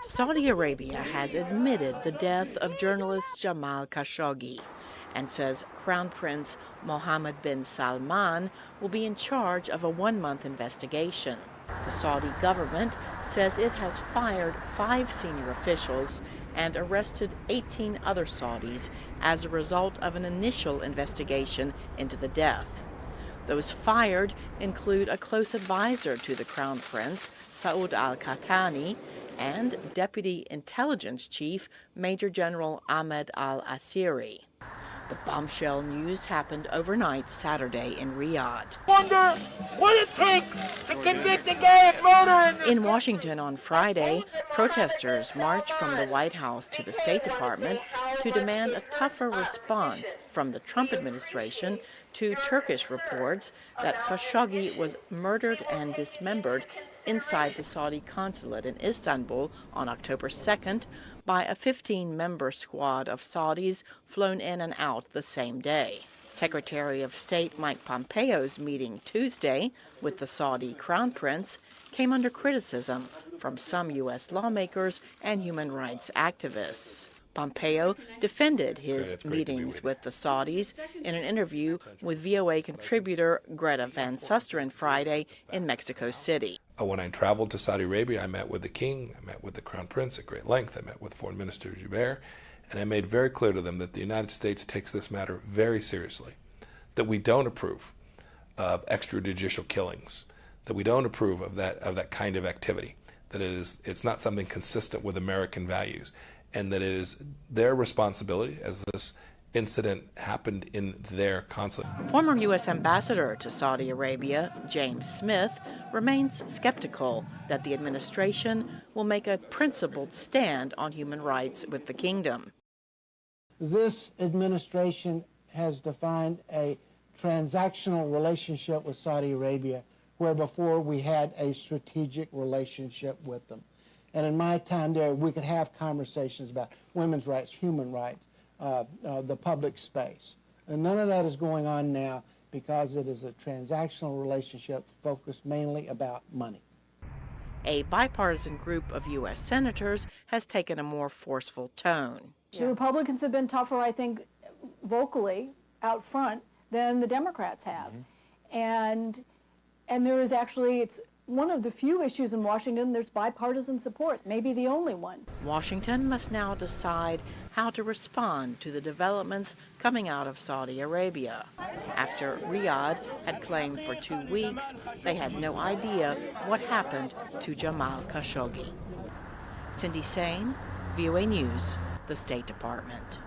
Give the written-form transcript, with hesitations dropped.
Saudi Arabia has admitted the death of journalist Jamal Khashoggi and says Crown Prince Mohammed bin Salman will be in charge of a one-month investigation. The Saudi government says it has fired 5 senior officials and arrested 18 other Saudis as a result of an initial investigation into the death. Those fired include a close advisor to the Crown Prince, Saud al-Qahtani, and Deputy Intelligence Chief Major General Ahmed al-Asiri. The bombshell news happened overnight Saturday in Riyadh. Wonder what it takes to convict a guy of murder in this In Washington on Friday, protesters marched from the White House to the State Department to demand a tougher response from the Trump administration to Turkish reports that Khashoggi was murdered and dismembered inside the Saudi consulate in Istanbul on October 2nd by a 15-member squad of Saudis flown in and out the same day. Secretary of State Mike Pompeo's meeting Tuesday with the Saudi Crown Prince came under criticism from some U.S. lawmakers and human rights activists. Pompeo defended his meetings with the Saudis in an interview with VOA contributor Greta Van Susteren Friday in Mexico City. When I traveled to Saudi Arabia, I met with the king, I met with the Crown Prince at great length, I met with Foreign Minister Jubair, and I made very clear to them that the United States takes this matter very seriously, that we don't approve of extrajudicial killings, that we don't approve of that kind of activity, that it's not something consistent with American values, and that it is their responsibility, as this incident happened in their consulate. Former U.S. Ambassador to Saudi Arabia, James Smith, remains skeptical that the administration will make a principled stand on human rights with the kingdom. This administration has defined a transactional relationship with Saudi Arabia, where before we had a strategic relationship with them. And in my time there, we could have conversations about women's rights, human rights, the public space. And none of that is going on now because it is a transactional relationship focused mainly about money. A bipartisan group of U.S. senators has taken a more forceful tone. The Republicans have been tougher, I think, vocally out front than the Democrats have. And there is actually, it's one of the few issues in Washington there's bipartisan support, maybe the only one. Washington must now decide how to respond to the developments coming out of Saudi Arabia. After Riyadh had claimed for 2 weeks they had no idea what happened to Jamal Khashoggi. Cindy Saine, VOA News, the State Department.